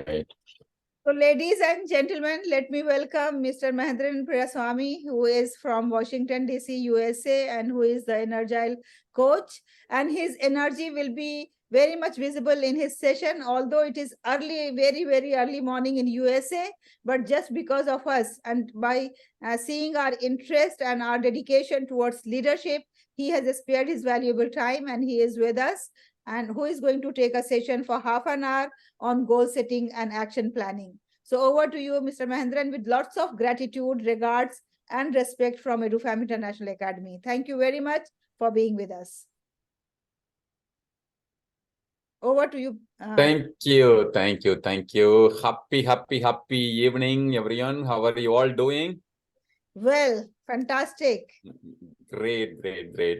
Right. So, ladies and gentlemen, let me welcome Mr. Mahendran Priyaswamy, who is from Washington, D.C., USA, and who is the Energile coach. And his energy will be very much visible in his session, although it is early, very, very early morning in USA. But just because of us and by seeing our interest and our dedication towards leadership, he has spared his valuable time and he is with us. And who is going to take a session for half an hour on goal setting and action planning. So over to you, Mr. Mahendran, with lots of gratitude, regards, and respect from EduFam International Academy. Thank you very much for being with us. Over to you. Thank you. Happy evening, everyone. How are you all doing? Well, fantastic. Great.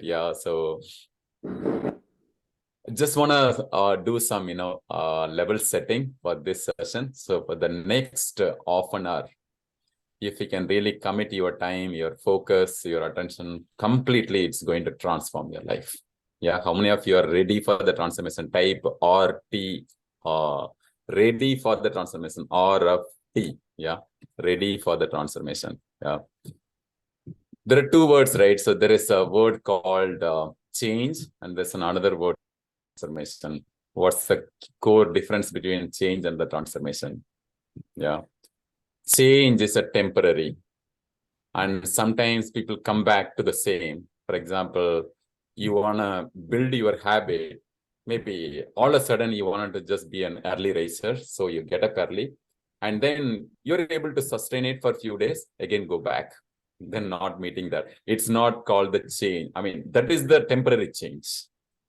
Yeah. So just want to do some, level setting for this session. So for the next half an hour, if you can really commit your time, your focus, your attention completely, it's going to transform your life. Yeah, how many of you are ready for the transformation? Type RT, ready for the transformation, RFT, yeah, ready for the transformation. Yeah, there are two words, right? So there is a word called change, and there's another word, transformation. What's the core difference between change and the transformation? Yeah, change is a temporary, and sometimes people come back to the same. For example, you want to build your habit. Maybe all of a sudden you wanted to just be an early riser. So you get up early and then you're able to sustain it for a few days, again, go back, then not meeting that. It's not called the change. I mean, that is the temporary change.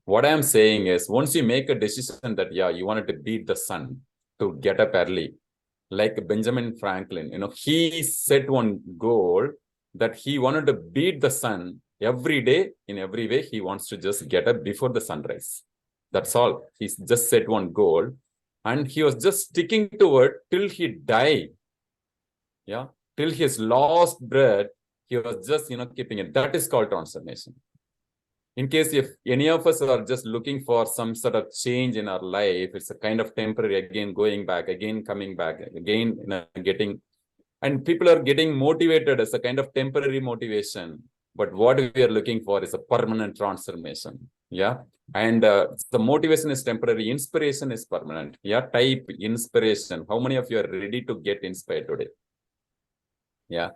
What I'm saying is once you make a decision that, yeah, you wanted to beat the sun to get up early, like Benjamin Franklin, he set one goal that he wanted to beat the sun every day in every way. He wants to just get up before the sunrise. That's all. He's just set one goal and he was just sticking to it till he died. Yeah. Till his last breath, he was just, keeping it. That is called transformation. In case if any of us are just looking for some sort of change in our life, it's a kind of temporary, again going back, again coming back, again getting, and people are getting motivated as a kind of temporary motivation. But what we are looking for is a permanent transformation. Yeah. And the motivation is temporary, inspiration is permanent. Yeah. Type inspiration. How many of you are ready to get inspired today? Yeah.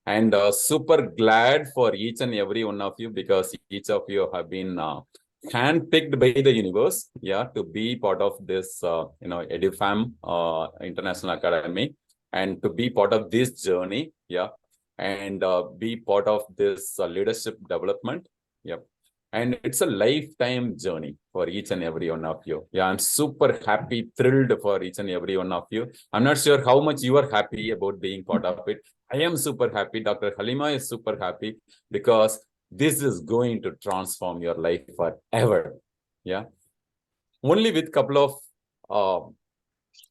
And super glad for each and every one of you, because each of you have been handpicked by the universe, yeah, to be part of this, EduFam International Academy, and to be part of this journey, yeah, and be part of this leadership development, yep. And it's a lifetime journey for each and every one of you. Yeah, I'm super happy, thrilled for each and every one of you. I'm not sure how much you are happy about being part of it. I am super happy. Dr. Halima is super happy because this is going to transform your life forever. Yeah. Only with a couple of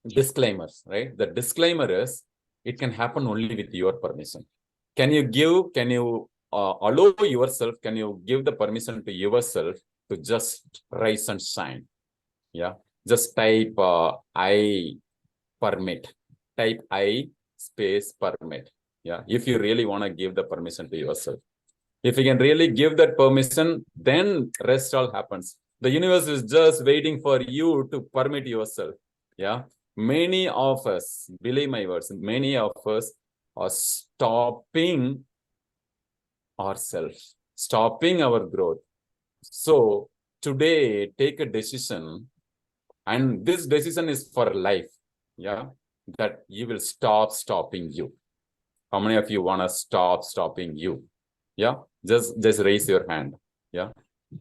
disclaimers, right? The disclaimer is it can happen only with your permission. Can you allow yourself, can you give the permission to yourself to just rise and shine? Yeah. Just type I permit. Type I space permit. Yeah. If you really want to give the permission to yourself. If you can really give that permission, then rest all happens. The universe is just waiting for you to permit yourself. Yeah. Many of us, believe my words, many of us are stopping ourselves, stopping our growth. So today, take a decision, and this decision is for life. Yeah, that you will stop stopping you. How many of you want to stop stopping you? Yeah, just raise your hand. Yeah,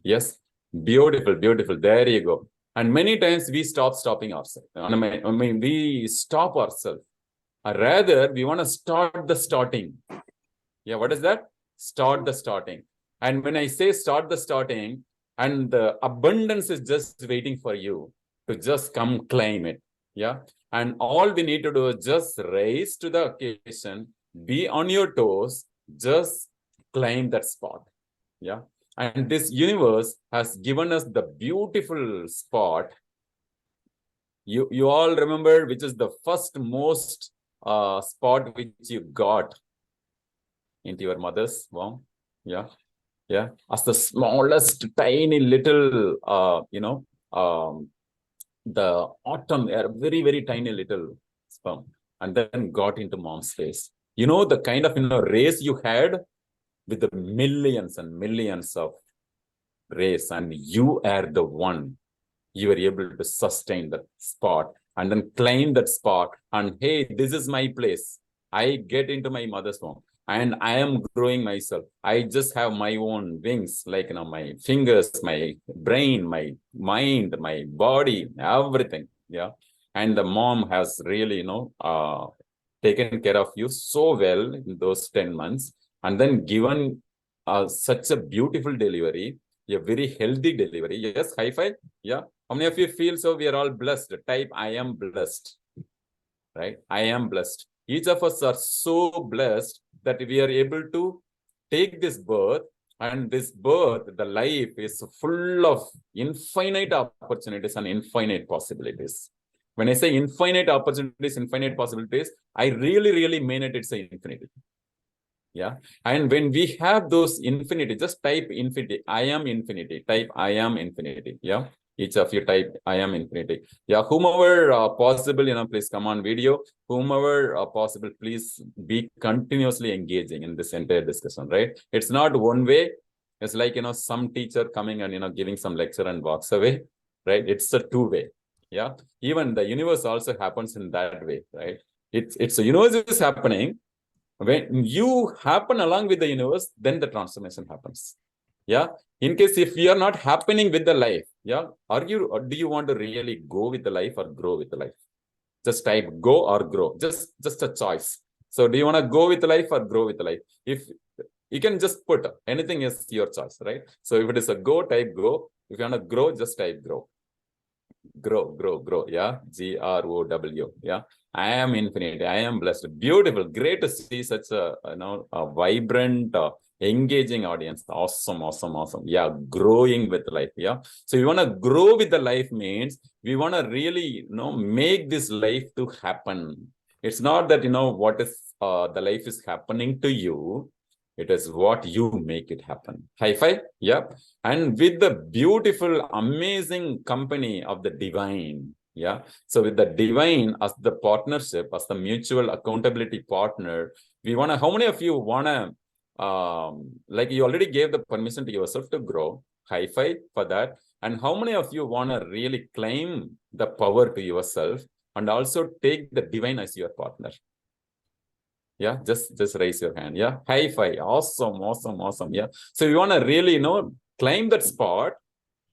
yes, beautiful. There you go. And many times we stop stopping ourselves. I mean, we stop ourselves. Rather, we want to start the starting. Yeah, what is that? Start the starting. And when I say start the starting, and the abundance is just waiting for you to just come claim it. Yeah. And all we need to do is just rise to the occasion, be on your toes, just claim that spot. Yeah. And this universe has given us the beautiful spot You all remember which is the first most spot which you got into your mother's womb? Yeah. Yeah. As the smallest, tiny little, the atom, very, very tiny little sperm, and then got into mom's face. You know, the kind of, race you had with the millions and millions of race, and you are the one, you were able to sustain that spot and then claim that spot. And hey, this is my place. I get into my mother's womb and I am growing myself. I just have my own wings, like, my fingers, my brain, my mind, my body, everything. Yeah. And the mom has really, taken care of you so well in those 10 months, and then given such a beautiful delivery, a very healthy delivery. Yes, high five. Yeah. How many of you feel so? We are all blessed. Type, I am blessed. Right? I am blessed. Each of us are so blessed that we are able to take this birth, and this birth, the life is full of infinite opportunities and infinite possibilities. When I say infinite opportunities, infinite possibilities, I really, really mean it. It's an infinity. Yeah. And when we have those infinity, just type infinity. I am infinity. Type I am infinity. Yeah. Each of you type I am infinity. Yeah. Whomever possible, please come on video. Whomever possible, please be continuously engaging in this entire discussion, right? It's not one way. It's like, some teacher coming and, giving some lecture and walks away, right? It's a two-way. Yeah. Even the universe also happens in that way, right? It's a universe is happening. When you happen along with the universe, then the transformation happens. Yeah. In case if you are not happening with the life, yeah, or do you want to really go with the life or grow with the life? Just type go or grow. Just a choice. So do you want to go with the life or grow with the life? If you can just put anything is your choice, right? So if it is a go, type go. If you want to grow, just type grow. Grow. Yeah. GROW. Yeah. I am infinite. I am blessed. Beautiful. Great to see such a vibrant, engaging audience. Awesome. Yeah. Growing with life. Yeah. So we want to grow with the life means we want to really, make this life to happen. It's not that, what is the life is happening to you. It is what you make it happen. High five. Yep. And with the beautiful, amazing company of the divine. Yeah. So with the divine as the partnership, as the mutual accountability partner, we want to, how many of you want to, like you already gave the permission to yourself to grow? High five for that. And how many of you want to really claim the power to yourself and also take the divine as your partner? Yeah, just raise your hand. Yeah, high five. Awesome. Yeah. So you want to really, claim that spot,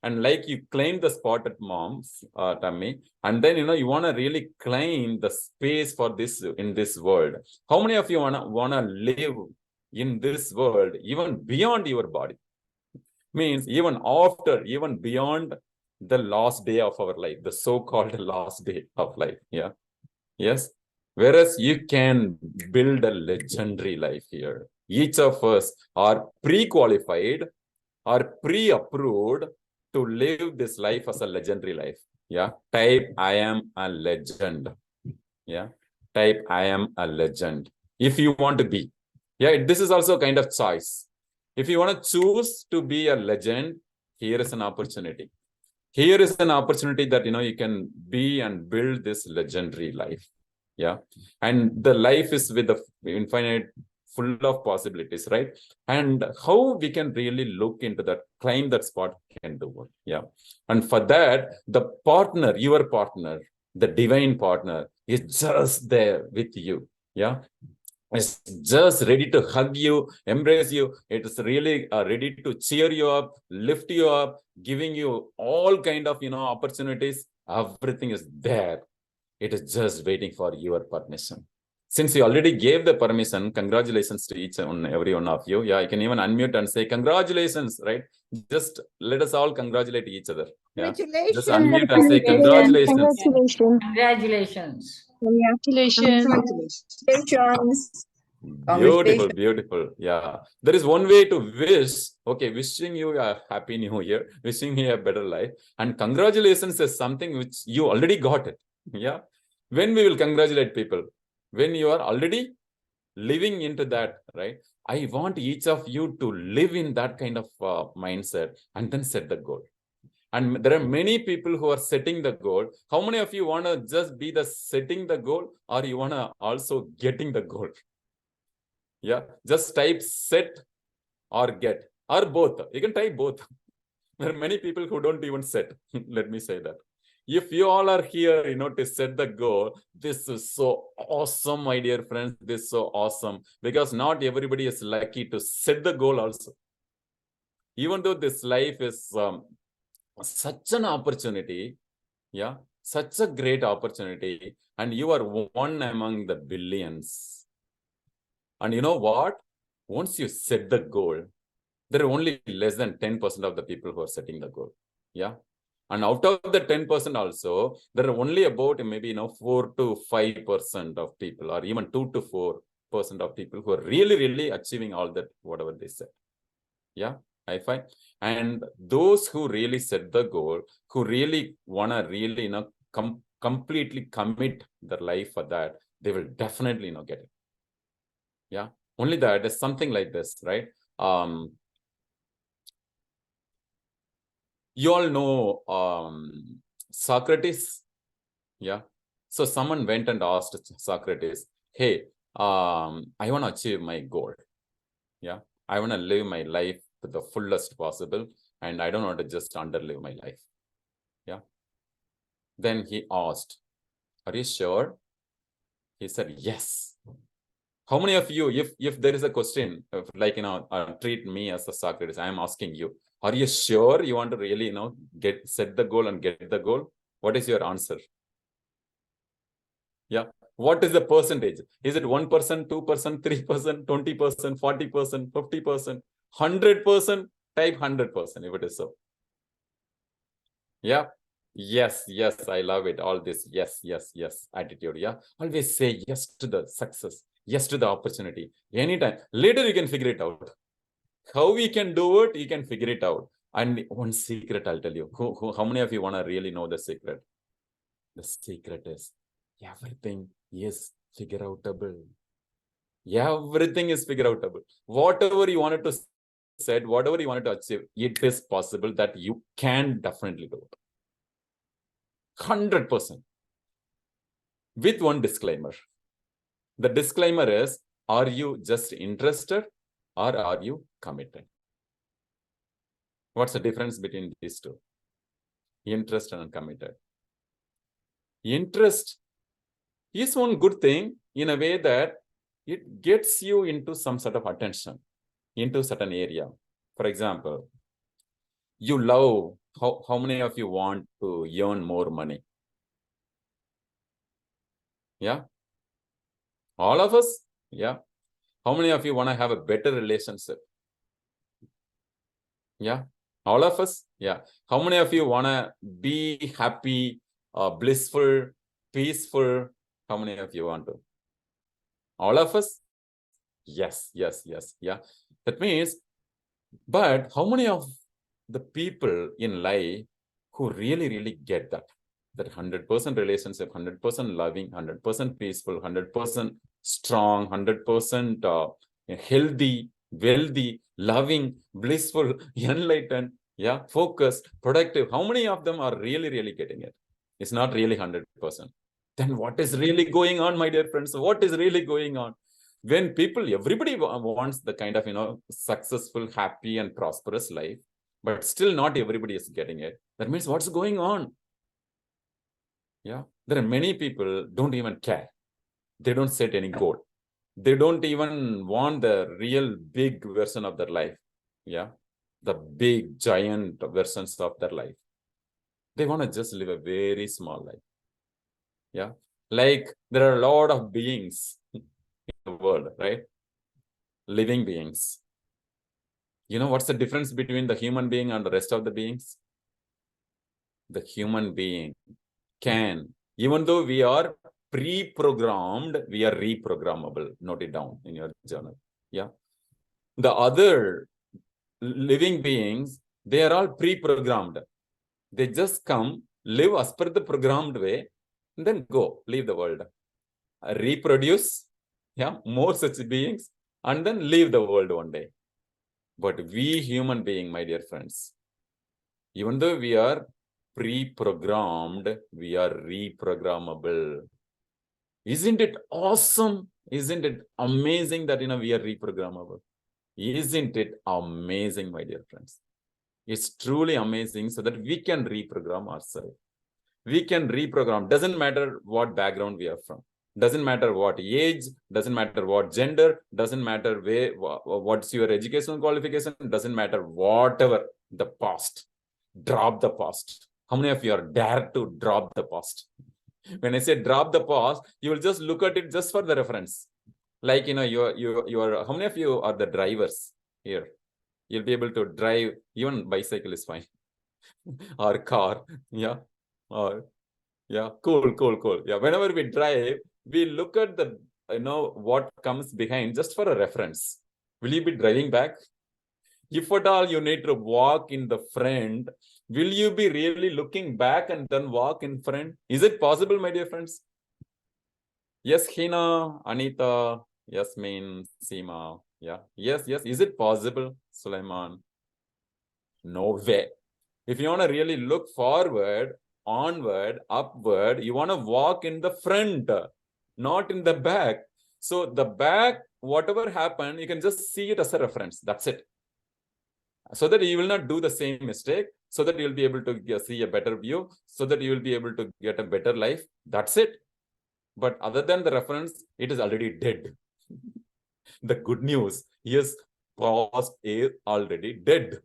and like you claim the spot at mom's tummy, and then you want to really claim the space for this in this world. How many of you wanna live in this world even beyond your body? Means even beyond the last day of our life, the so-called last day of life. Yeah. Yes. Whereas you can build a legendary life here. Each of us are pre-qualified or pre-approved to live this life as a legendary life. Yeah. Type I am a legend. Yeah. Type I am a legend. If you want to be. Yeah. This is also kind of choice. If you want to choose to be a legend, here is an opportunity. Here is an opportunity that, you can be and build this legendary life. Yeah. And the life is with the infinite, full of possibilities, right? And how we can really look into that, claim that spot, can do it. Yeah. And for that, the partner, your partner, the divine partner is just there with you. Yeah. It's just ready to hug you, embrace you. It is really ready to cheer you up, lift you up, giving you all kind of, opportunities. Everything is there. It is just waiting for your permission. Since you already gave the permission, congratulations to each and every one of you. Yeah, you can even unmute and say congratulations, right? Just let us all congratulate each other. Yeah. Just unmute and say congratulations. Congratulations. Congratulations. Congratulations. Congratulations. Beautiful, beautiful. Yeah. There is one way to wish. Okay, wishing you a happy new year, wishing you a better life. And congratulations is something which you already got it. Yeah. When we will congratulate people? When you are already living into that, right? I want each of you to live in that kind of mindset and then set the goal. And there are many people who are setting the goal. How many of you want to just be the setting the goal, or you want to also getting the goal? Yeah, just type set or get, or both. You can type both. There are many people who don't even set. Let me say that. If you all are here, to set the goal, this is so awesome, my dear friends. This is so awesome, because not everybody is lucky to set the goal also. Even though this life is such an opportunity, yeah, such a great opportunity, and you are one among the billions. And you know what? Once you set the goal, there are only less than 10% of the people who are setting the goal. Yeah. And out of the 10% also, there are only about maybe 4 to 5% of people, or even 2 to 4% of people who are really, really achieving all that, whatever they said. Yeah, I find. And those who really set the goal, who really want to really, completely commit their life for that, they will definitely, get it. Yeah. Only that is something like this, right? You all know Socrates. Yeah. So someone went and asked Socrates, hey, I want to achieve my goal. Yeah. I want to live my life to the fullest possible, and I don't want to just underlive my life. Yeah. Then he asked, are you sure? He said, yes. How many of you, if there is a question, like, treat me as a Socrates, I am asking you, are you sure you want to really, set the goal and get the goal? What is your answer? Yeah. What is the percentage? Is it 1%, 2%, 3%, 20%, 40%, 50%, 100%? Type 100% if it is so. Yeah. Yes, yes, I love it. All this yes, yes, yes attitude. Yeah. Always say yes to the success, yes to the opportunity. Anytime. Later you can figure it out. How we can do it, you can figure it out. And one secret I'll tell you. How many of you want to really know the secret? The secret is everything is figure outable. Everything is figure outable. Whatever you wanted to said, whatever you wanted to achieve, it is possible that you can definitely do it. 100%. With one disclaimer. The disclaimer is, are you just interested or are you committed? What's the difference between these two? Interest and committed. Interest is one good thing in a way that it gets you into some sort of attention, into certain area. For example, you love, how many of you want to earn more money? Yeah. All of us? Yeah. How many of you want to have a better relationship? Yeah. All of us? Yeah. How many of you want to be happy, blissful, peaceful? How many of you want to? All of us? Yes, yes, yes. Yeah. That means, but how many of the people in life who really, really get that? That 100% relationship, 100% loving, 100% peaceful, 100% strong, 100% healthy, wealthy, loving, blissful, enlightened, yeah, focused, productive. How many of them are really, really getting it? It's not really 100%. Then what is really going on, my dear friends? What is really going on? When people, everybody wants the kind of, successful, happy, and prosperous life, but still not everybody is getting it. That means what's going on? Yeah, there are many people don't even care. They don't set any goal. They don't even want the real big version of their life. Yeah, the big giant versions of their life. They want to just live a very small life. Yeah, like there are a lot of beings in the world, right? Living beings. You know what's the difference between the human being and the rest of the beings? The human being can, even though we are pre-programmed, we are reprogrammable. Note it down in your journal. Yeah. The other living beings, they are all pre-programmed. They just come, live as per the programmed way, and then go, leave the world. Reproduce, yeah, more such beings, and then leave the world one day. But we human being, my dear friends, even though we are pre-programmed, we are reprogrammable. Isn't it awesome? Isn't it amazing that we are reprogrammable? Isn't it amazing, my dear friends? It's truly amazing, so that we can reprogram ourselves. We can reprogram. Doesn't matter what background we are from. Doesn't matter what age. Doesn't matter what gender. Doesn't matter what's your educational qualification. Doesn't matter whatever the past. Drop the past. How many of you are dared to drop the past? When I say drop the past, you will just look at it just for the reference. Like, you are, how many of you are the drivers here? You'll be able to drive, even bicycle is fine. Or car, yeah. Or, yeah, cool. Yeah, whenever we drive, we look at the, what comes behind just for a reference. Will you be driving back? If at all you need to walk in the front, will you be really looking back and then walk in front? Is it possible, my dear friends? Yes, Hina, Anita, Yasmin, Seema. Yeah. Yes. Is it possible, Sulaiman? No way. If you want to really look forward, onward, upward, you want to walk in the front, not in the back. So the back, whatever happened, you can just see it as a reference. That's it. So that you will not do the same mistake, so that you'll be able to see a better view, so that you will be able to get a better life. That's it. But other than the reference, it is already dead. The good news is past is already dead.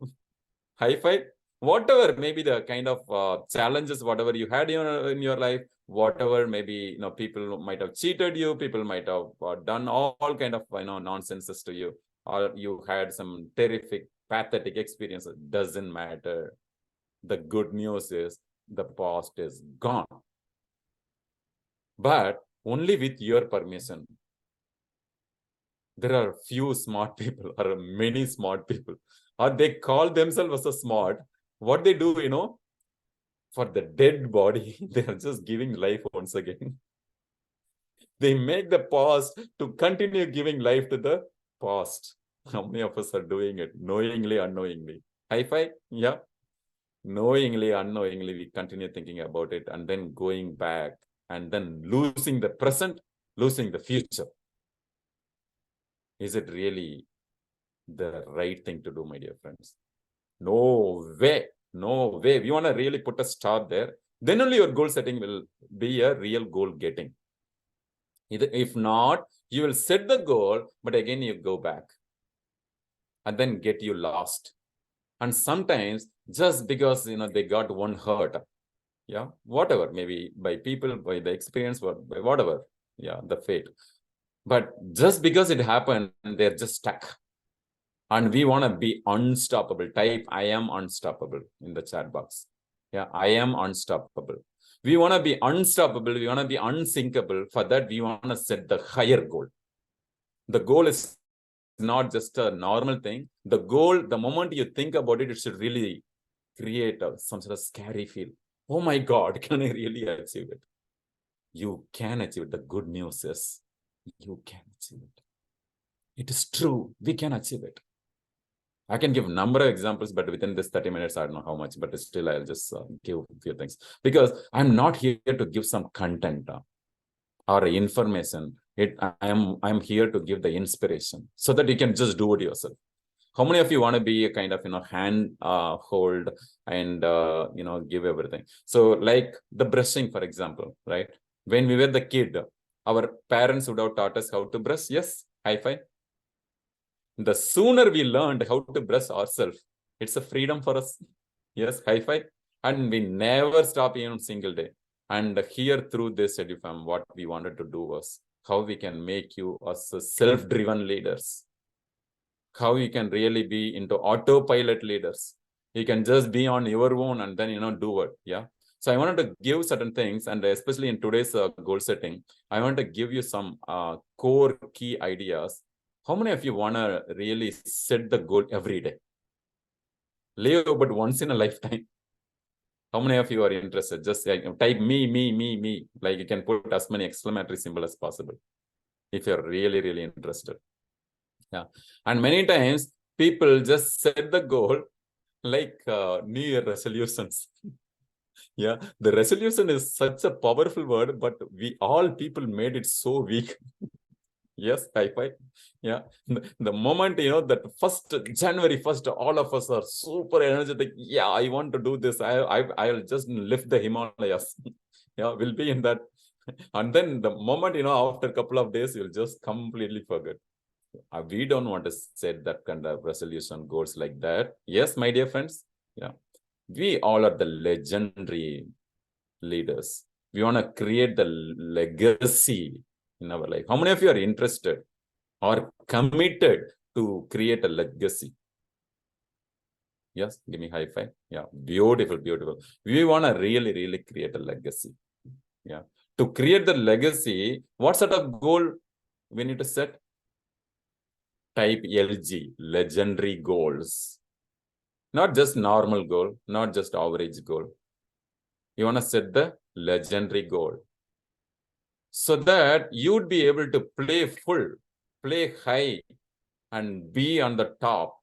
High five. Whatever maybe the kind of challenges, whatever you had in your life, whatever maybe people might have cheated you, people might have done all kind of nonsenses to you, or you had some terrific, pathetic experiences. Doesn't matter. The good news is the past is gone. But only with your permission. There are few smart people, or many smart people, or they call themselves as a smart. What they do, for the dead body, they are just giving life once again. They make the past to continue giving life to the past. How many of us are doing it? Knowingly, unknowingly. High five? Yeah. Knowingly, unknowingly, we continue thinking about it and then going back and then losing the present, losing the future. Is it really the right thing to do, my dear friends? No way. No way. We want to really put a stop there. Then only your goal setting will be a real goal getting. If not, you will set the goal, but again you go back and then get you lost. And sometimes just because they got one hurt, yeah, whatever, maybe by people, by the experience, by whatever, yeah, the fate. But just because it happened, they're just stuck. And we want to be unstoppable. Type I am unstoppable in the chat box. Yeah, I am unstoppable. We want to be unstoppable. We want to be unsinkable. For that, we want to set the higher goal. The goal is not just a normal thing. The goal, the moment you think about it, it should really create some sort of scary feel. Oh my God, can I really achieve it? You can achieve it. The good news is you can achieve it. It is true. We can achieve it. I can give a number of examples, but within this 30 minutes, I don't know how much, but still I'll just give a few things, because I'm not here to give some content or information. I'm here to give the inspiration so that you can just do it yourself. How many of you want to be a kind of, hand hold and, give everything? So like the brushing, for example, right? When we were the kid, our parents would have taught us how to brush. Yes, high five. The sooner we learned how to brush ourselves, it's a freedom for us. Yes, high five. And we never stop even a single day. And here through this EduFam, what we wanted to do was how we can make you as self-driven leaders. How you can really be into autopilot leaders. You can just be on your own and then, do it. Yeah. So I wanted to give certain things, and especially in today's goal setting, I want to give you some core key ideas. How many of you want to really set the goal every day? Live but once in a lifetime. How many of you are interested? Just type me. Like you can put as many exclamatory symbols as possible if you're really, really interested. Yeah. And many times people just set the goal like New Year resolutions. Yeah. The resolution is such a powerful word, but we all people made it so weak. Yes, high five. Yeah. The moment, that first January 1st, all of us are super energetic. Yeah, I want to do this. I'll just lift the Himalayas. Yeah, we'll be in that. And then the moment, after a couple of days, you'll just completely forget. We don't want to set that kind of resolution goals like that. Yes, my dear friends. Yeah. We all are the legendary leaders. We want to create the legacy in our life. How many of you are interested or committed to create a legacy? Yes, give me high five. Yeah, beautiful. We want to really, really create a legacy. Yeah. To create the legacy, what sort of goal we need to set? Type LG, legendary goals. Not just normal goal, not just average goal. You want to set the legendary goal, so that you'd be able to play full, play high, and be on the top.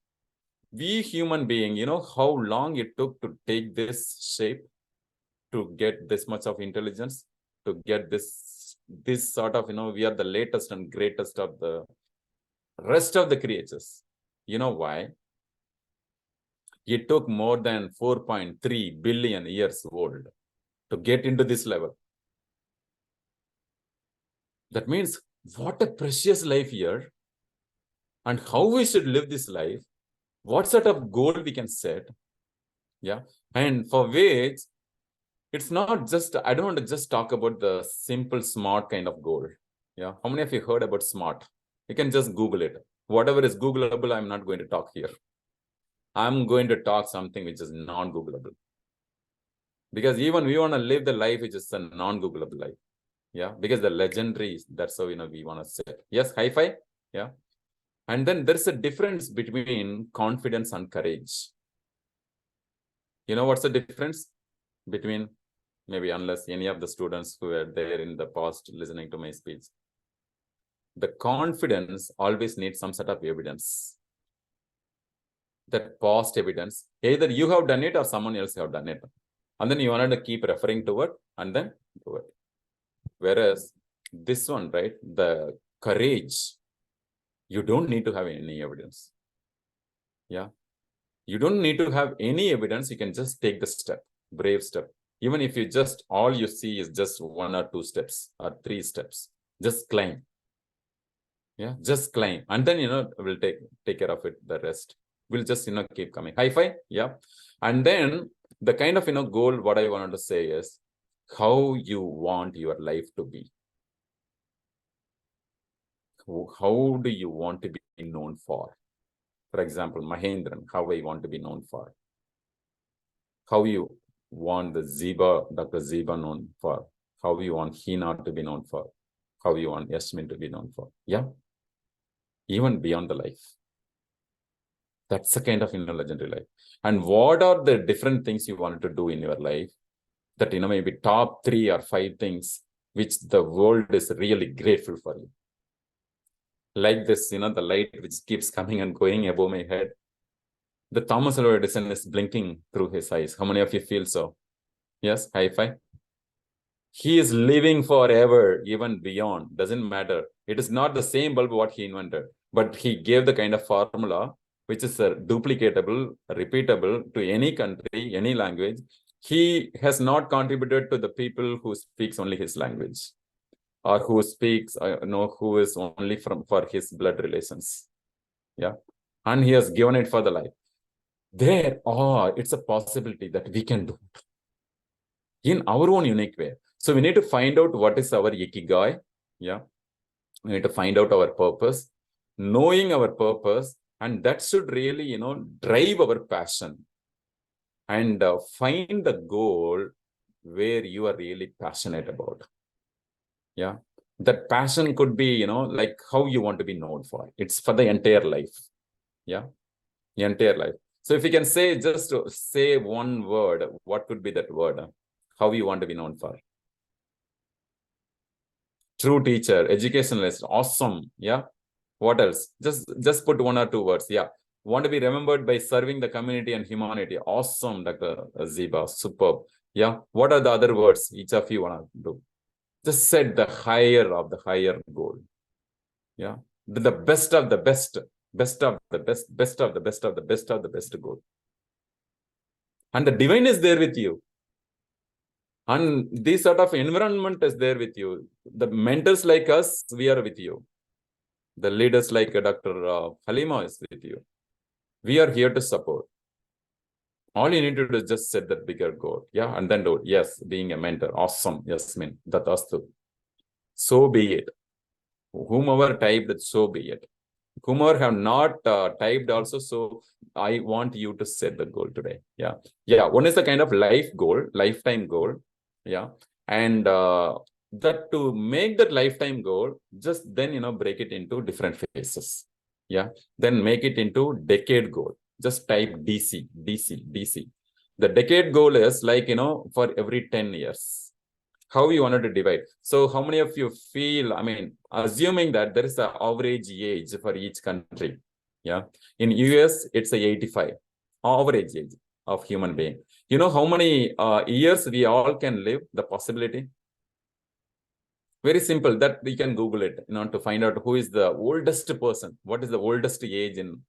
We human being, how long it took to take this shape, to get this much of intelligence, to get this sort of, we are the latest and greatest of the rest of the creatures. You know why? It took more than 4.3 billion years old to get into this level. That means what a precious life here, and how we should live this life, what sort of goal we can set. Yeah. And for which it's not just, I don't want to just talk about the simple SMART kind of goal. Yeah. How many of you heard about SMART? You can just Google it. Whatever is Googleable, I'm not going to talk here. I'm going to talk something which is non-Googleable. Because even we want to live the life which is a non-Googleable life. Yeah. Because the legendary, that's how, we want to set. Yes, high five. Yeah. And then there's a difference between confidence and courage. You know what's the difference between, maybe unless any of the students who were there in the past listening to my speech? The confidence always needs some sort of evidence. That past evidence, either you have done it or someone else have done it. And then you wanted to keep referring to it and then do it. Whereas this one, right, the courage, you don't need to have any evidence. Yeah. You don't need to have any evidence. You can just take the step, brave step. Even if you just, all you see is just 1 or 2 steps or 3 steps, just climb. Yeah, just climb. And then, we'll take care of it, the rest. We'll just, keep coming. High five. Yeah. And then the kind of, goal, what I wanted to say is how you want your life to be. How do you want to be known for? For example, Mahendran, how I want to be known for. How you want the Dr. Zeba known for. How you want Hina to be known for. How you want Yasmin to be known for. Yeah. Even beyond the life. That's the kind of legendary life. And what are the different things you wanted to do in your life that, maybe top 3 or 5 things which the world is really grateful for you. Like this, the light which keeps coming and going above my head. The Thomas Alva Edison is blinking through his eyes. How many of you feel so? Yes, high five. He is living forever, even beyond. Doesn't matter. It is not the same bulb what he invented, but he gave the kind of formula which is duplicatable, repeatable to any country, any language. He has not contributed to the people who speaks only his language, or who speaks, who is only for his blood relations. Yeah. And he has given it for the life. It's a possibility that we can do in our own unique way. So we need to find out what is our ikigai. Yeah. We need to find out our purpose, knowing our purpose, and that should really, drive our passion. And find the goal where you are really passionate about. Yeah. That passion could be, like how you want to be known for. It's for the entire life. Yeah. The entire life. So if you can say, just to say one word, what could be that word? How you want to be known for? True teacher, educationalist, awesome. Yeah. What else? Just put one or two words. Yeah. Want to be remembered by serving the community and humanity. Awesome, Dr. Ziba. Superb. Yeah. What are the other words each of you want to do? Just set the higher of the higher goal. Yeah. The best of the best, best of the best, best of the best of the best of the best goal. And the divine is there with you. And this sort of environment is there with you. The mentors like us, we are with you. The leaders like Dr. Halima is with you. We are here to support. All you need to do is just set that bigger goal. Yeah. And then do it. Yes. Being a mentor. Awesome. Yasmin. Tatastu. So be it. Whomever typed it, so be it. Whomever have not typed also, so I want you to set the goal today. Yeah. Yeah. One is the kind of life goal, lifetime goal. Yeah. And that to make that lifetime goal, just then, break it into different phases. Yeah. Then make it into decade goal. Just type DC, DC, DC. The decade goal is like, for every 10 years. How you wanted to divide. So how many of you feel, assuming that there is an average age for each country. Yeah. In US, it's a 85 average age of human being. You know how many years we all can live, the possibility? Very simple, that we can Google it, to find out who is the oldest person. What is the oldest age in?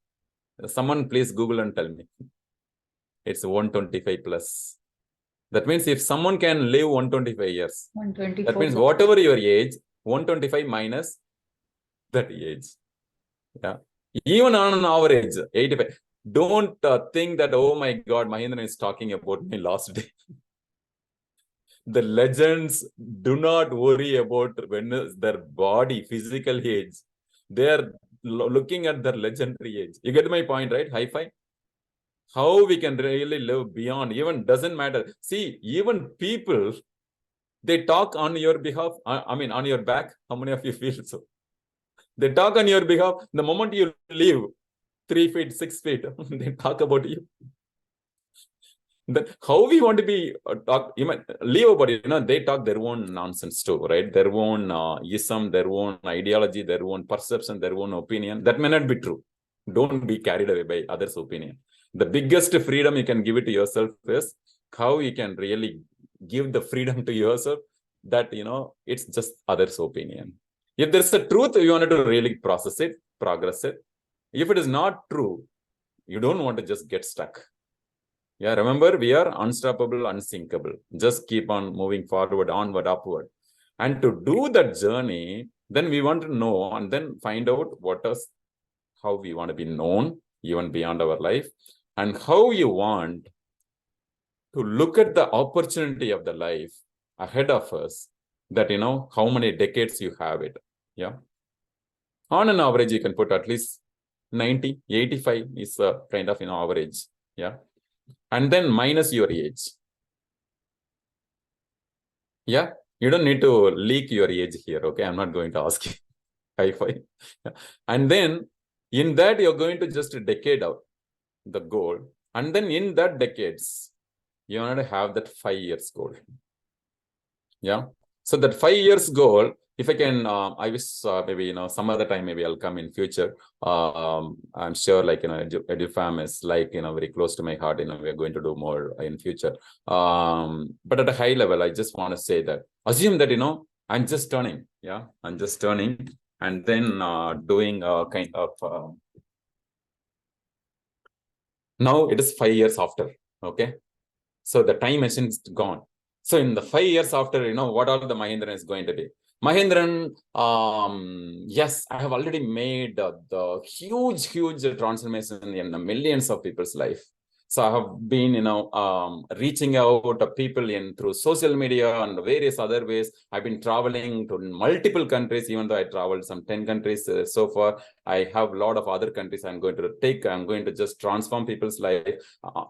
Someone please Google and tell me. It's 125 plus. That means if someone can live 125 years, 124. that means whatever your age, 125 minus that age. Yeah. Even on an average, 85. Don't think that, oh my God, Mahendran is talking about me last day. The legends do not worry about when their body, physical age. They are looking at their legendary age. You get my point, right? High five. How we can really live beyond, even doesn't matter. See, even people, they talk on your behalf, on your back. How many of you feel so? They talk on your behalf. The moment you leave 3 feet, 6 feet, they talk about you. Then how we want to be leave about it, they talk their own nonsense too, right? Their own ism, their own ideology, their own perception, their own opinion. That may not be true. Don't be carried away by others' opinion. The biggest freedom you can give it to yourself is how you can really give the freedom to yourself that, it's just others' opinion. If there's a truth, you want to really process it, progress it. If it is not true, you don't want to just get stuck. Yeah, remember, we are unstoppable, unsinkable. Just keep on moving forward, onward, upward. And to do that journey, then we want to know and then find out how we want to be known, even beyond our life, and how you want to look at the opportunity of the life ahead of us, that, how many decades you have it. Yeah. On an average, you can put at least 90, 85 is a kind of, average. Yeah. And then minus your age. Yeah. You don't need to leak your age here. Okay. I'm not going to ask you. High five. And then in that, you're going to just decade out the goal. And then in that decades, you want to have that 5 years goal. Yeah. So that 5 years goal, if I can, I wish maybe, some other time, maybe I'll come in future. I'm sure like, EduFam is like, very close to my heart, we're going to do more in future. But at a high level, I just want to say that, assume that, I'm just turning. Yeah. I'm just turning and then doing a kind of, now it is 5 years after. Okay. So the time machine is gone. So in the 5 years after, what all the Mahendran is going to be? Mahendran, yes, I have already made the huge transformation in the millions of people's life. So I have been, reaching out to people through social media and various other ways. I've been traveling to multiple countries, even though I traveled some 10 countries so far. I have a lot of other countries I'm going to just transform people's life.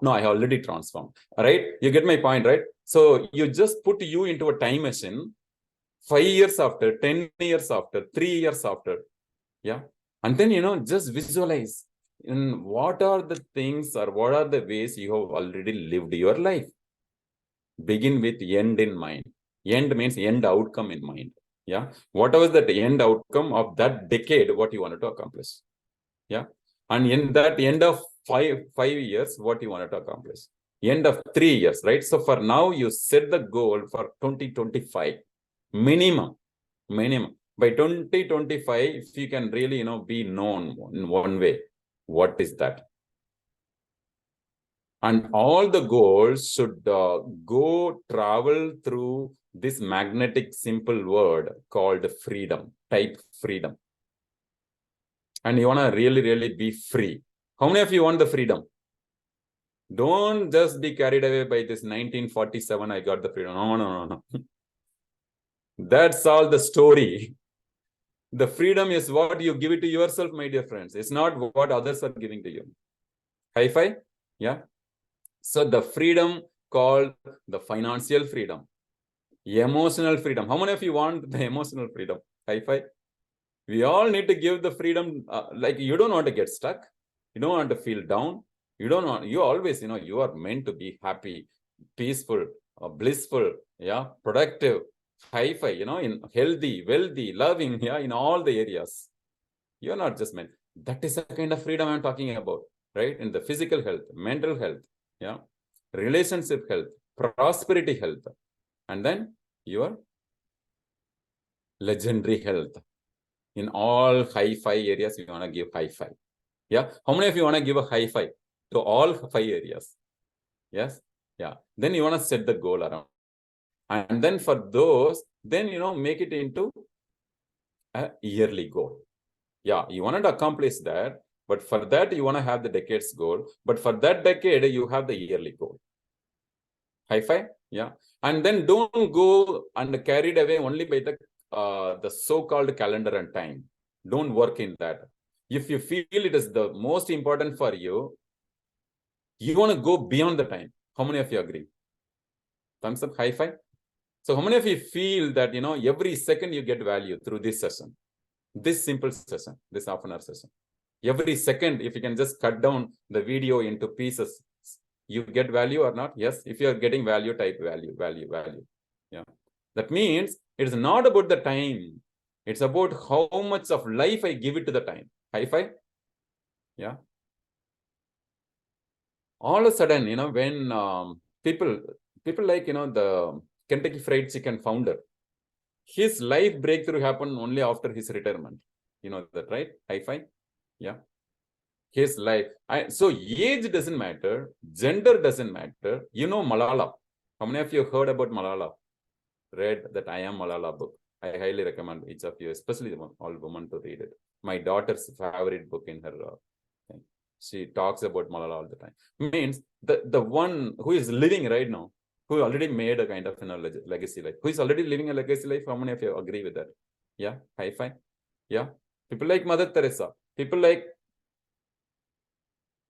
No, I already transformed. All right. You get my point, right? So you just put you into a time machine 5 years after, 10 years after, 3 years after. Yeah. And then, just visualize in what are the things or what are the ways you have already lived your life. Begin with end in mind. End means end outcome in mind. Yeah. Whatever the end outcome of that decade, what you wanted to accomplish. Yeah. And in that end of five years, what you wanted to accomplish. End of 3 years, right? So for now, you set the goal for 2025 minimum. By 2025, if you can really, be known in one way, what is that? And all the goals should go travel through this magnetic simple word called freedom, type freedom. And you want to really, really be free. How many of you want the freedom? Don't just be carried away by this 1947, I got the freedom. No. That's all the story. The freedom is what you give it to yourself, my dear friends. It's not what others are giving to you. High five? Yeah. So the freedom called the financial freedom, emotional freedom. How many of you want the emotional freedom? High five. We all need to give the freedom. Like you don't want to get stuck. You don't want to feel down. You always, you are meant to be happy, peaceful, blissful, yeah, productive, high-fi, in healthy, wealthy, loving, yeah, in all the areas. You're not just meant. That is the kind of freedom I'm talking about, right? In the physical health, mental health, yeah, relationship health, prosperity health, and then your legendary health. In all high-fi areas, you want to give high-fi. Yeah. How many of you want to give a high-fi to all 5 areas? Yes. Yeah. Then you want to set the goal around. And then for those, then, make it into a yearly goal. Yeah. You want to accomplish that. But for that, you want to have the decade's goal. But for that decade, you have the yearly goal. High-fi? Yeah. And then don't go and carried away only by the so-called calendar and time. Don't work in that. If you feel it is the most important for you, you want to go beyond the time. How many of you agree? Thumbs up, high five. So how many of you feel that, every second you get value through this session, this simple session, this half-an-hour session? Every second, if you can just cut down the video into pieces, you get value or not? Yes. If you are getting value, type value. Yeah. That means it is not about the time. It's about how much of life I give it to the time. High five. Yeah. All of a sudden, when people like, the Kentucky Fried Chicken founder, his life breakthrough happened only after his retirement. You know that, right? High five. Yeah. His life. So age doesn't matter. Gender doesn't matter. Malala. How many of you heard about Malala? Read that I Am Malala book. I highly recommend each of you, especially all women, to read it. My daughter's favorite book in her thing. She talks about Malala all the time. Means the one who is living right now, who already made a kind of legacy life, who is already living a legacy life. How many of you agree with that? Yeah, high five. Yeah, people like Mother Teresa, people like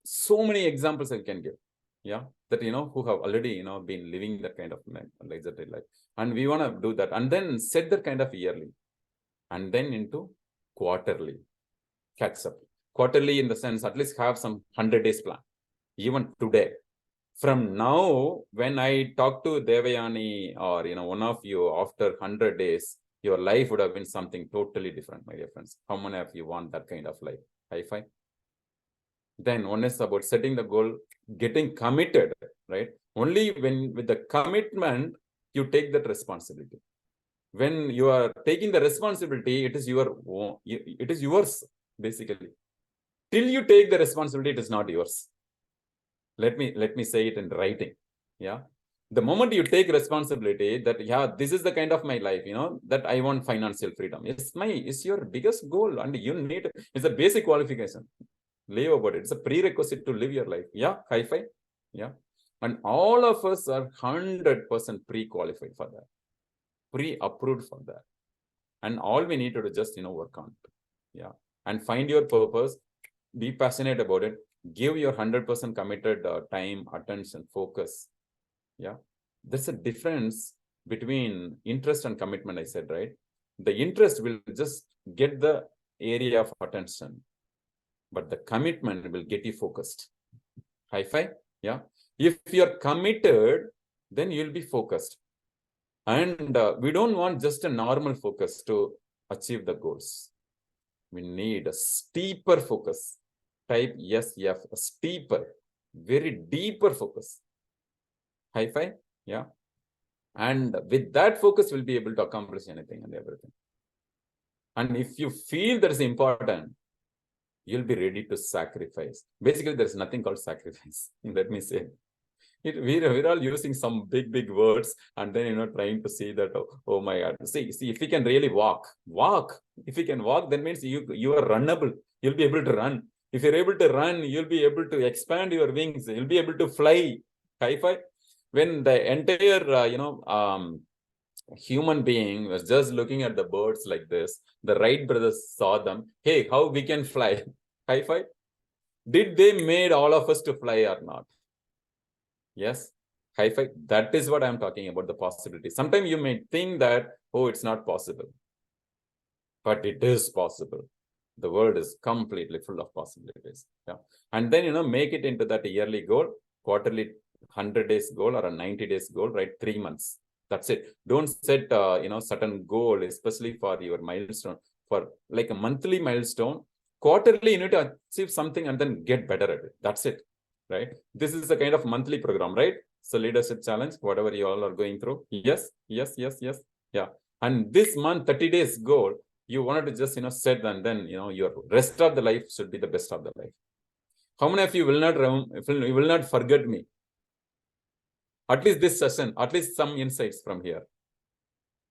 so many examples I can give. Yeah, that who have already been living that kind of legendary life, and we want to do that, and then set that kind of yearly, and then into quarterly catch up. Quarterly in the sense, at least have some 100 days plan. Even today, from now, when I talk to Devayani or one of you after 100 days, your life would have been something totally different, my dear friends. How many of you want that kind of life? High five. Then one is about setting the goal, getting committed, right? Only when with the commitment, you take that responsibility. When you are taking the responsibility, it is yours, basically. Till you take the responsibility, it is not yours. Let me say it in writing. Yeah. The moment you take responsibility that, yeah, this is the kind of my life, that I want financial freedom. It's your biggest goal, and it's a basic qualification. Live about it. It's a prerequisite to live your life. Yeah, high five. Yeah. And all of us are 100% pre-qualified for that, pre-approved for that. And all we need to do just, work on it. Yeah. And find your purpose, be passionate about it, give your 100% committed time, attention, focus. Yeah. There's a difference between interest and commitment, I said, right? The interest will just get the area of attention, but the commitment will get you focused. High five. Yeah. If you're committed, then you'll be focused. And we don't want just a normal focus to achieve the goals. We need a steeper focus. Type SF, a steeper, very deeper focus. High five. Yeah. And with that focus, we'll be able to accomplish anything and everything. And if you feel that is important, you'll be ready to sacrifice. Basically, there's nothing called sacrifice. Let me say. We're all using some big words and then, trying to see that, oh my God. See, if we can really walk. If you can walk, that means you are runnable. You'll be able to run. If you're able to run, you'll be able to expand your wings. You'll be able to fly. High five. When the entire, human being was just looking at the birds like this, the Wright brothers saw them. Hey, how we can fly? High five. Did they made all of us to fly or not? Yes. High five. That is what I'm talking about, the possibility. Sometimes you may think that, oh, it's not possible. But it is possible. The world is completely full of possibilities. Yeah. And then, make it into that yearly goal, quarterly 100 days goal or a 90 days goal, right? 3 months. That's it. Don't set, certain goal, especially for your milestone, for like a monthly milestone. Quarterly, you need to achieve something and then get better at it. That's it, right? This is a kind of monthly program, right? So leadership challenge, whatever you all are going through. Yes. Yeah. And this month, 30 days goal, you wanted to just, set and then, your rest of the life should be the best of the life. How many of you will not forget me? At least this session, at least some insights from here.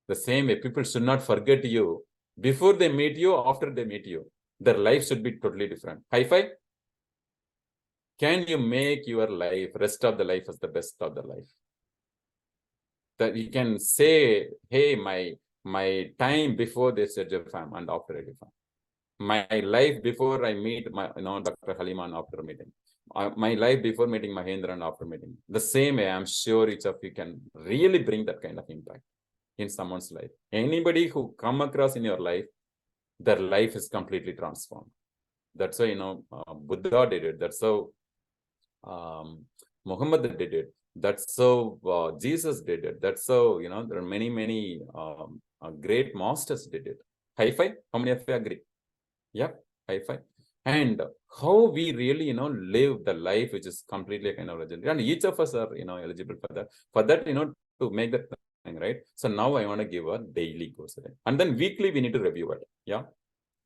The same way, people should not forget you before they meet you, after they meet you. Their life should be totally different. High five. Can you make your life, rest of the life, as the best of the life? That you can say, hey, my time before this exam and after exam. My life before I meet my, Dr. Haleema and after meeting. My life before meeting Mahendra and after meeting. The same way, I'm sure each of you can really bring that kind of impact in someone's life. Anybody who come across in your life, their life is completely transformed. That's why, Buddha did it. That's how Muhammad did it. That's how Jesus did it. That's how, there are many great masters did it. High five. How many of you agree? Yep. High five. And how we really, live the life which is completely kind of legendary. And each of us are, eligible for that. For that, to make that thing, right? So now I want to give a daily goals. And then weekly, we need to review it. Yeah.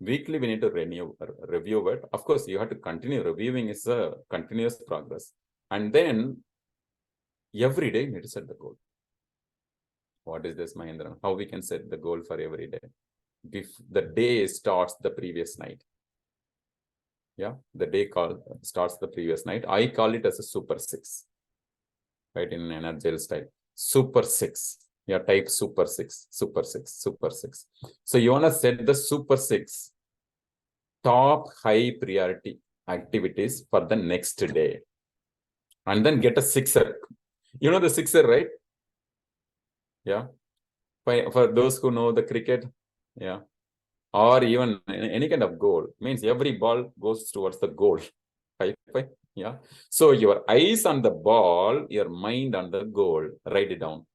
Weekly, we need to review it. Of course, you have to continue. Reviewing is a continuous progress. And then every day, you need to set the goal. What is this, Mahendra? How we can set the goal for every day? If the day starts the previous night. Yeah, the day starts the previous night. I call it as a super 6. Right, in an agile style. Super 6. Yeah, type super 6. So you want to set the super 6 top high priority activities for the next day. And then get a 6er. You know the 6er, right? Yeah. For those who know the cricket, yeah. Or even any kind of goal, means every ball goes towards the goal. Yeah. So your eyes on the ball, your mind on the goal. Write it down.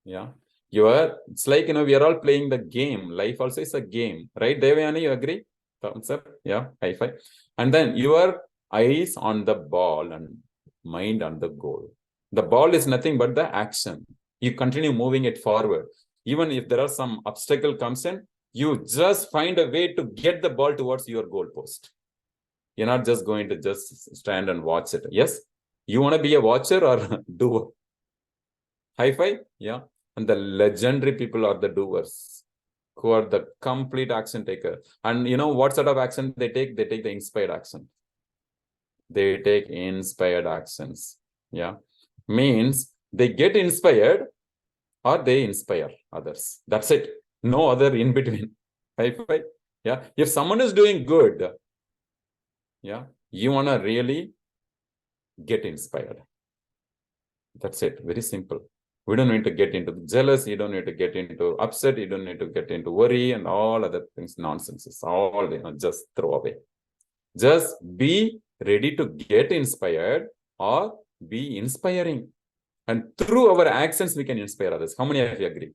Yeah. It's like, we are all playing the game. Life also is a game, right? Devayani, you agree? Thumbs up. Yeah. High five. And then your eyes on the ball and mind on the goal. The ball is nothing but the action. You continue moving it forward. Even if there are some obstacle comes in, you just find a way to get the ball towards your goal post. You're not just going to just stand and watch it. Yes? You want to be a watcher or doer? High five? Yeah. And the legendary people are the doers, who are the complete action taker. And what sort of action they take? They take the inspired action. They take inspired actions. Yeah. Means they get inspired or they inspire others. That's it. No other in between. High five. Yeah. If someone is doing good, yeah, you want to really get inspired. That's it. Very simple. We don't need to get into jealous. You don't need to get into upset. You don't need to get into worry and all other things. Nonsense. It's all, just throw away. Just be ready to get inspired or be inspiring. And through our actions, we can inspire others. How many of you agree?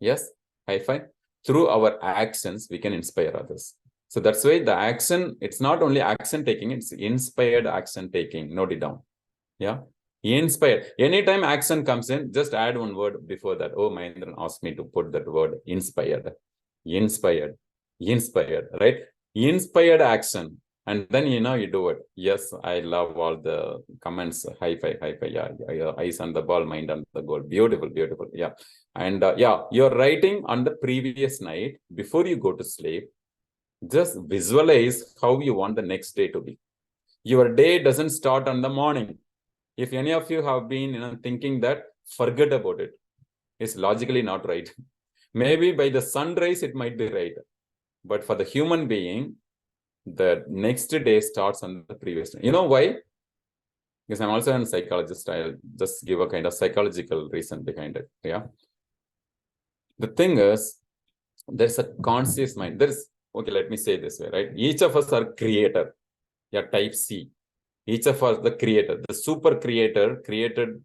Yes? High five. Through our actions, we can inspire others. So that's why the action, it's not only action taking, it's inspired action taking. Note it down. Yeah. Inspired. Anytime action comes in, just add one word before that. Oh, Mahendran asked me to put that word inspired. Inspired. Inspired, right? Inspired action. And then, you do it. Yes, I love all the comments. High five, high five. Yeah, eyes on the ball, mind on the goal. Beautiful, beautiful. Yeah. And you're writing on the previous night before you go to sleep. Just visualize how you want the next day to be. Your day doesn't start on the morning. If any of you have been thinking that, forget about it. It's logically not right. Maybe by the sunrise, it might be right. But for the human being, the next day starts on the previous day. You know why? Because I'm also a psychologist. I'll just give a kind of psychological reason behind it. Yeah. The thing is, there's a conscious mind. Okay, let me say this way, right? Each of us are creator. Yeah, type C. Each of us, the creator, the super creator, created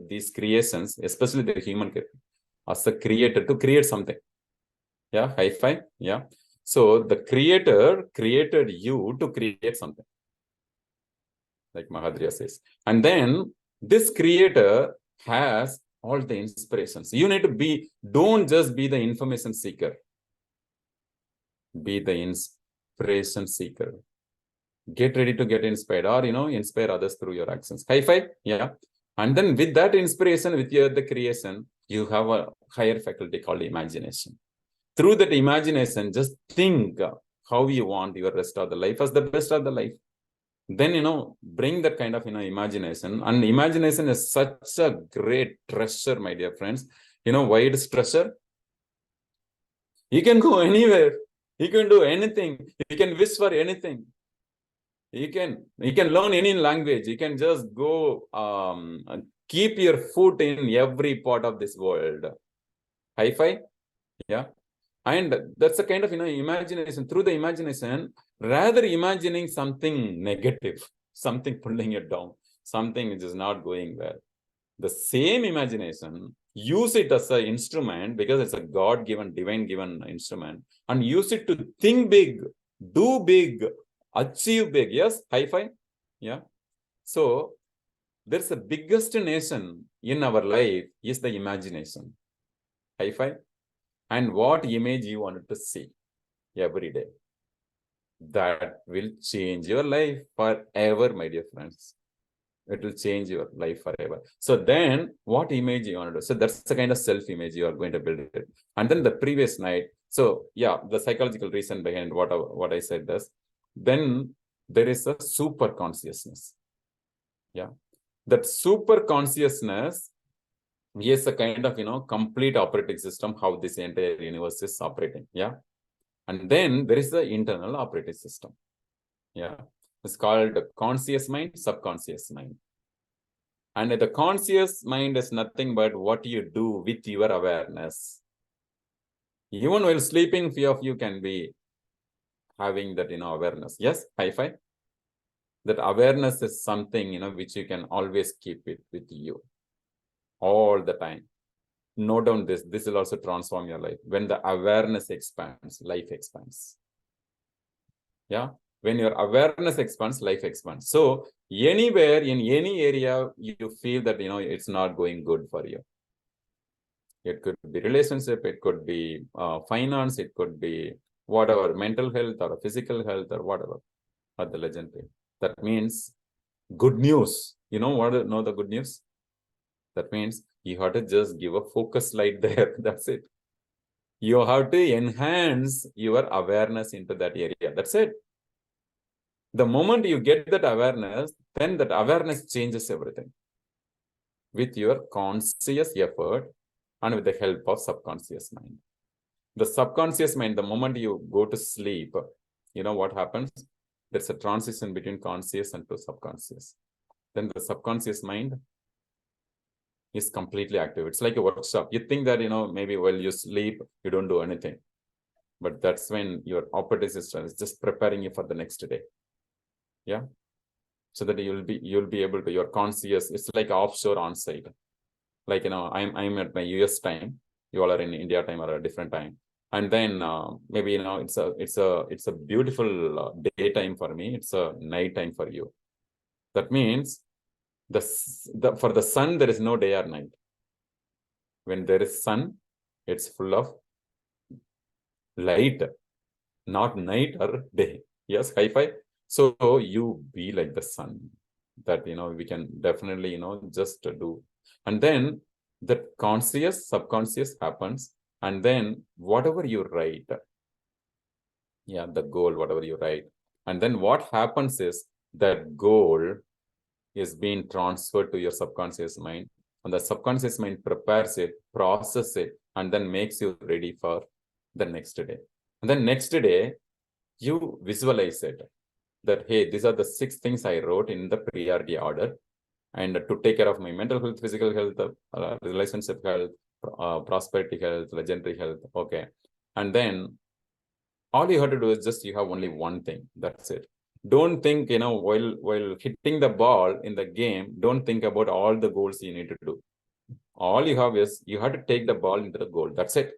these creations, especially the human as a creator to create something. Yeah, high five. Yeah. So the creator created you to create something, like Mahadriya says. And then this creator has all the inspirations. You need to don't just be the information seeker. Be the inspiration seeker. Get ready to get inspired or, inspire others through your actions. High five. Yeah. And then with that inspiration, with the creation, you have a higher faculty called imagination. Through that imagination, just think how you want your rest of the life as the best of the life. Then, bring that kind of, imagination. And imagination is such a great treasure, my dear friends. Why it is treasure? You can go anywhere. You can do anything. You can wish for anything. You can learn any language. You can just go keep your foot in every part of this world. High five. Yeah. And that's a kind of, imagination. Through the imagination, rather imagining something negative, something pulling it down, something which is not going well. The same imagination, use it as an instrument because it's a God-given, divine-given instrument, and use it to think big, do big, achieve big. Yes, high five. Yeah. So there's the biggest nation in our life is the imagination. High five. And what image you wanted to see every day. That will change your life forever, my dear friends. It will change your life forever. So then what image you want to do? So that's the kind of self-image you are going to build it. And then the previous night. So yeah, the psychological reason behind what I said is, then there is a super consciousness. Yeah. That super consciousness is a kind of, complete operating system, how this entire universe is operating. Yeah. And then there is the internal operating system. Yeah. It's called conscious mind, subconscious mind. And the conscious mind is nothing but what you do with your awareness. Even while sleeping, few of you can be having that, awareness. Yes, high five. That awareness is something, which you can always keep it with you all the time. Note down this. This will also transform your life. When the awareness expands, life expands. Yeah. When your awareness expands, life expands. So anywhere in any area you feel that, it's not going good for you. It could be relationship, it could be finance, it could be whatever, mental health or physical health or whatever, or the legendary. That means good news. You know the good news? That means you have to just give a focus light there. That's it. You have to enhance your awareness into that area. That's it. The moment you get that awareness, then that awareness changes everything with your conscious effort and with the help of subconscious mind. The subconscious mind, the moment you go to sleep, you know what happens? There's a transition between conscious and to subconscious. Then the subconscious mind is completely active. It's like a workshop. You think that, maybe while you sleep, you don't do anything. But that's when your operating system is just preparing you for the next day. Yeah. So that you'll be able to, your conscious, it's like offshore on site. Like, I'm at my US time, you all are in India time or a different time. And then maybe, it's a beautiful daytime for me. It's a night time for you. That means for the sun, there is no day or night. When there is sun, it's full of light, not night or day. Yes, high five. So you be like the sun, that, we can definitely, just do. And then the conscious, subconscious happens. And then whatever you write, yeah, the goal, whatever you write. And then what happens is that goal is being transferred to your subconscious mind. And the subconscious mind prepares it, processes it, and then makes you ready for the next day. And then next day, you visualize it. That, hey, these are the 6 things I wrote in the priority order, and to take care of my mental health, physical health, relationship health, prosperity health, legendary health. Okay. And then all you have to do is just, you have only one thing. That's it. Don't think, while hitting the ball in the game, don't think about all the goals you need to do. All you have is, you have to take the ball into the goal. That's it.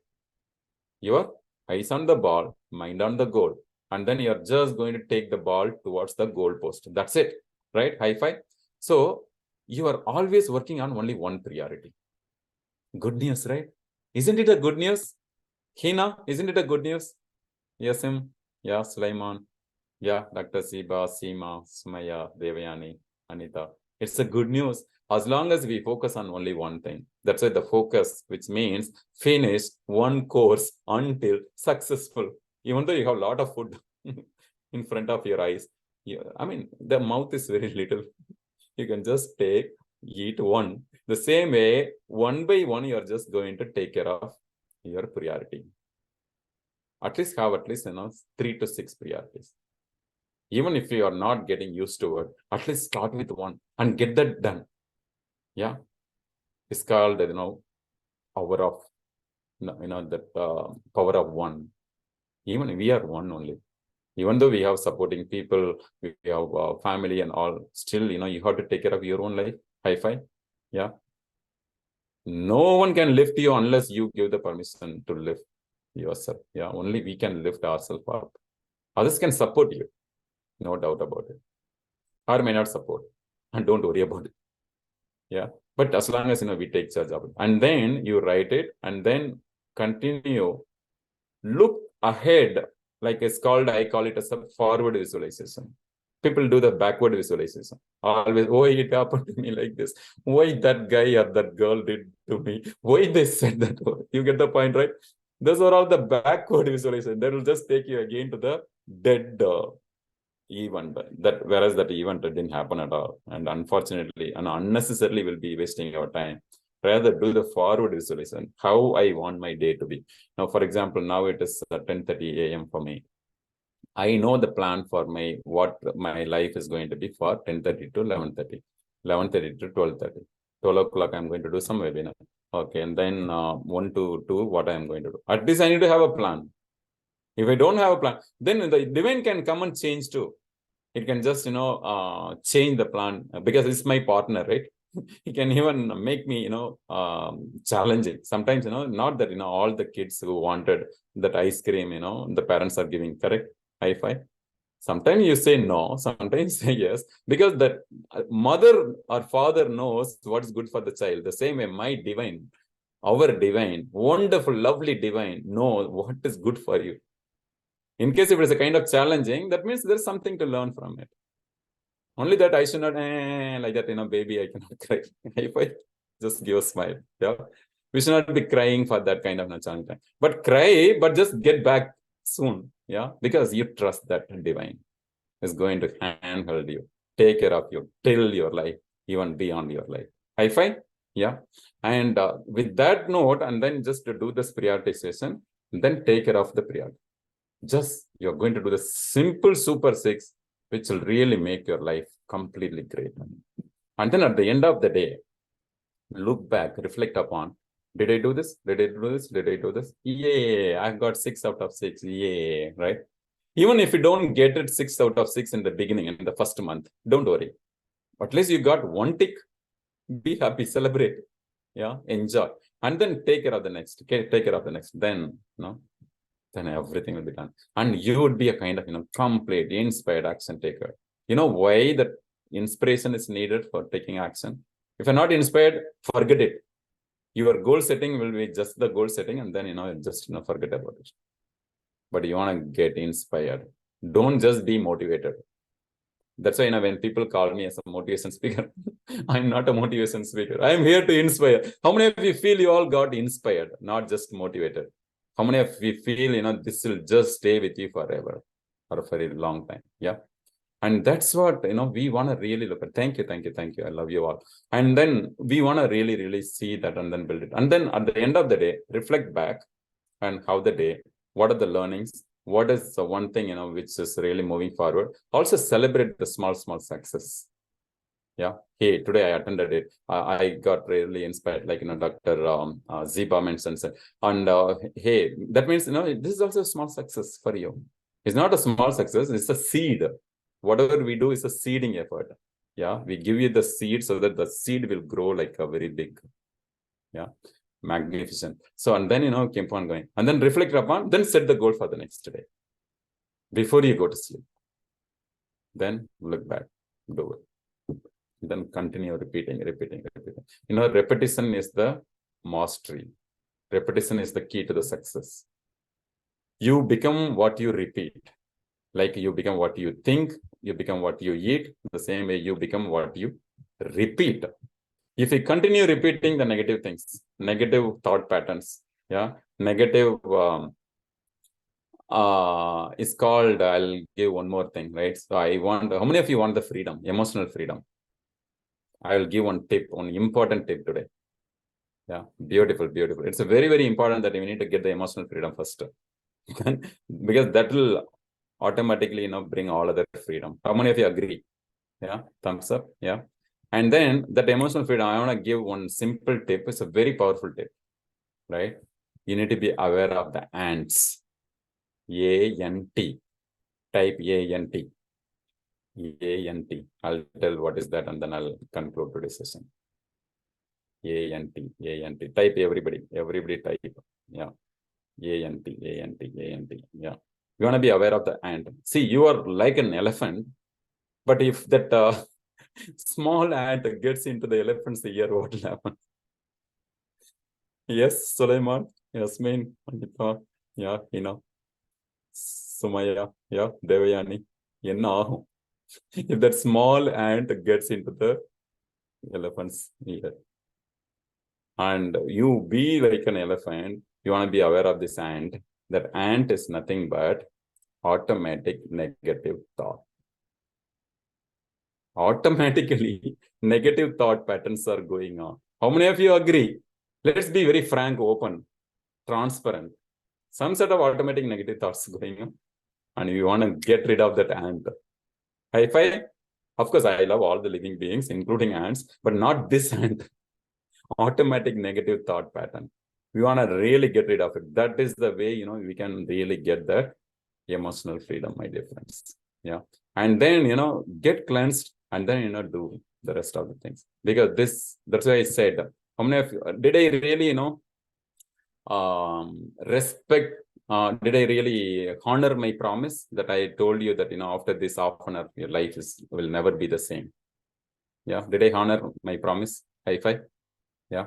Your eyes on the ball, mind on the goal. And then you're just going to take the ball towards the goal post. That's it, right? High five. So you are always working on only one priority. Good news, right? Isn't it a good news? Hina, isn't it a good news? Yes, him. Yeah, Sulaiman. Yeah, Dr. Siba, Seema, Sumaya, Devayani, Anita. It's a good news. As long as we focus on only one thing. That's why the focus, which means finish one course until successful. Even though you have a lot of food in front of your eyes, the mouth is very little. You can just eat one. The same way, one by one, you're just going to take care of your priority. At least have 3 to 6 priorities. Even if you are not getting used to it, at least start with one and get that done. Yeah. It's called, power of, power of one. Even we are one only. Even though we have supporting people, we have family and all, still, you have to take care of your own life. High five. Yeah. No one can lift you unless you give the permission to lift yourself. Yeah. Only we can lift ourselves up. Others can support you. No doubt about it. Or may not support. And don't worry about it. Yeah. But as long as, we take charge of it. And then you write it and then continue. Look ahead. Like I call it as a forward visualization. People do the backward visualization. Always, why it happened to me like this? Why that guy or that girl did to me? Why they said that? You get the point, right? Those are all the backward visualization. That will just take you again to the dead event. Whereas that event didn't happen at all. And unfortunately, and unnecessarily will be wasting your time. Rather do the forward visualization, how I want my day to be. Now, for example, now it is 10:30 a.m. for me. I know the plan for what my life is going to be for 10:30 to 11:30, 11:30 to 12:30. 12 o'clock, I'm going to do some webinar. Okay, and then 1 to 2, what I'm going to do. At least I need to have a plan. If I don't have a plan, then the divine can come and change too. It can just, change the plan because it's my partner, right? He can even make me, challenging. Sometimes, not that, all the kids who wanted that ice cream, the parents are giving, correct? High five. Sometimes you say no, sometimes you say yes, because the mother or father knows what's good for the child. The same way, my divine, our divine, wonderful, lovely divine, know what is good for you. In case if it's a kind of challenging, that means there's something to learn from it. Only that I should not, like that, baby, I cannot cry. If I just give a smile. Yeah. We should not be crying for that kind of challenge. But cry, but just get back soon. Yeah. Because you trust that divine is going to handhold you. take care of you till your life, even beyond your life. High five. Yeah. And with that note, and then just to do this prioritization, then take care of the priority. Just you're going to do the simple super six, which will really make your life completely great. And then at the end of the day, look back, reflect upon, did I do this? Did I do this? Did I do this? Yeah, I got 6 out of 6. Yeah, right? Even if you don't get it 6 out of 6 in the beginning, in the first month, don't worry. At least you got one tick. Be happy, celebrate. Yeah, enjoy. And then take care of the next. Okay, take care of the next. Then, then everything will be done. And you would be a kind of, complete, inspired action taker. You know why that inspiration is needed for taking action? If you're not inspired, forget it. Your goal setting will be just the goal setting, and then, just, forget about it. But you want to get inspired. Don't just be motivated. That's why, when people call me as a motivation speaker, I'm not a motivation speaker. I'm here to inspire. How many of you feel you all got inspired, not just motivated? How many of you feel, this will just stay with you forever or for a long time? Yeah. And that's what, we want to really look at. Thank you. I love you all. And then we want to really, really see that and then build it. And then at the end of the day, reflect back and how the day, what are the learnings? What is the one thing, which is really moving forward? Also celebrate the small success. Yeah. Hey, today I attended it. I got really inspired, like, Dr. Ziba mentioned. And hey, that means, this is also a small success for you. It's not a small success. It's a seed. Whatever we do is a seeding effort. Yeah. We give you the seed so that the seed will grow like a very big. Yeah. Magnificent. So, and then, keep on going. And then reflect upon, then set the goal for the next day. Before you go to sleep. Then look back. Do it. Then continue repeating. Repetition is the mastery. Repetition is the key to the success. You become what you repeat. Like you become what you think, you become what you eat. The same way you become what you repeat. If you continue repeating the negative things, negative thought patterns, yeah, negative is called, I'll give one more thing, right? So how many of you want the freedom, emotional freedom? I will give one tip, one important tip today. Yeah, beautiful. It's a very, very important that we need to get the emotional freedom first. Because that will automatically, bring all other freedom. How many of you agree? Yeah, thumbs up. Yeah. And then that emotional freedom, I want to give one simple tip. It's a very powerful tip, right? You need to be aware of the ants. A-N-T. Type A-N-T. A-N-T. I'll tell what is that and then I'll conclude today's session. A-N-T. A-N-T. Type everybody. Everybody type. Yeah. A-N-T. A-N-T. A-N-T. Yeah. You want to be aware of the ant. See, you are like an elephant, but if that small ant gets into the elephant's ear, what will happen? Yes, Sulaiman, Yasmin, Anita, yeah, Sumaya, yeah, Devayani, if that small ant gets into the elephant's ear, and you be like an elephant, you want to be aware of this ant. That ant is nothing but automatic negative thought. Automatically, negative thought patterns are going on. How many of you agree? Let's be very frank, open, transparent. Some sort of automatic negative thoughts going on, and you want to get rid of that ant. High five. Of course, I love all the living beings, including ants, but not this ant. Automatic negative thought pattern. We want to really get rid of it. That is the way, we can really get that emotional freedom, my dear friends. Yeah. And then, get cleansed and then, do the rest of the things. Because that's why I said, how many of you, did I really, respect, did I really honor my promise that I told you that, after this half an hour, your life will never be the same. Yeah. Did I honor my promise? High five. Yeah.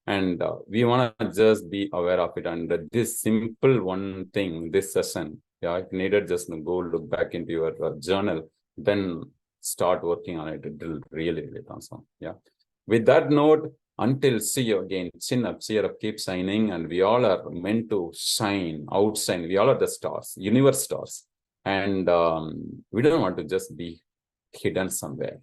And we want to just be aware of it. And this simple one thing, this session, yeah, if needed, just go look back into your journal, then start working on it. It will really, really transform. Yeah. With that note, until see you again, chin up, cheer up, keep shining. And we all are meant to shine, outshine. We all are the stars, universe stars. And we don't want to just be hidden somewhere.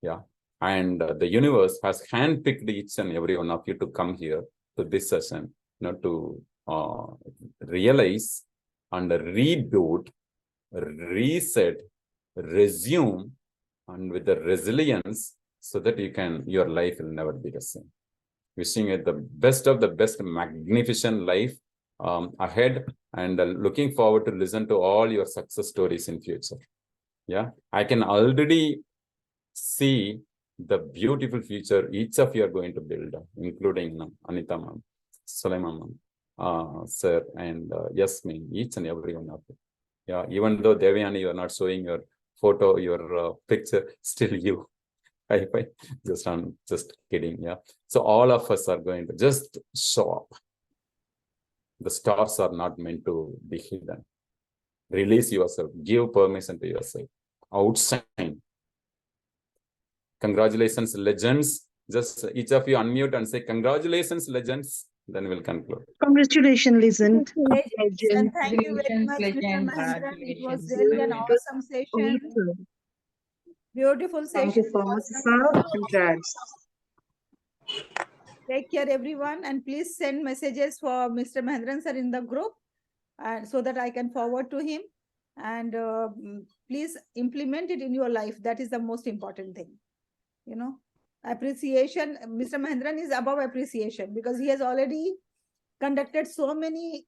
Yeah. And the universe has handpicked each and every one of you to come here to this session, to realize and reboot, reset, resume, and with the resilience, so that your life will never be the same. Wishing you the best of the best, magnificent life ahead, and looking forward to listen to all your success stories in future. Yeah, I can already see the beautiful future each of you are going to build, including Anita ma'am, Sulaiman ma'am, sir, and Yasmin, each and every one of you. Yeah, even though Devyani, you are not showing your photo, your picture, still you. I'm just kidding. Yeah. So all of us are going to just show up. The stars are not meant to be hidden. Release yourself. Give permission to yourself. Outshine. Congratulations, legends. Just each of you unmute and say, congratulations, legends. Then we'll conclude. Congratulations, legend. Congratulations, and thank you very Congratulations, much, Mr. legend. Mahendran. It was Congratulations. really an It was awesome session. awesome. Beautiful Thank session. you so much, sir. Congrats. Take care, everyone, and please send messages for Mr. Mahendran sir in the group, and so that I can forward to him. And please implement it in your life. That is the most important thing. Appreciation. Mr. Mahendran is above appreciation because he has already conducted so many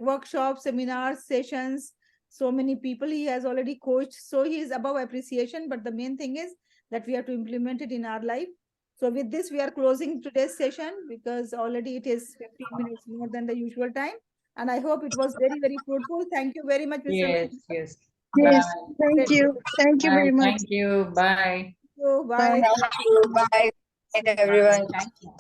workshops, seminars, sessions, so many people he has already coached. So he is above appreciation, but the main thing is that we have to implement it in our life. So with this, we are closing today's session because already it is 15 minutes more than the usual time. And I hope it was very, very fruitful. Thank you very much, Mr. Yes, Mahendran. yes. Yes, Bye. thank you. Thank you very Bye. much. Thank you. Bye. Thank you. Bye. Bye. Thank you. Bye, everyone. Thank you.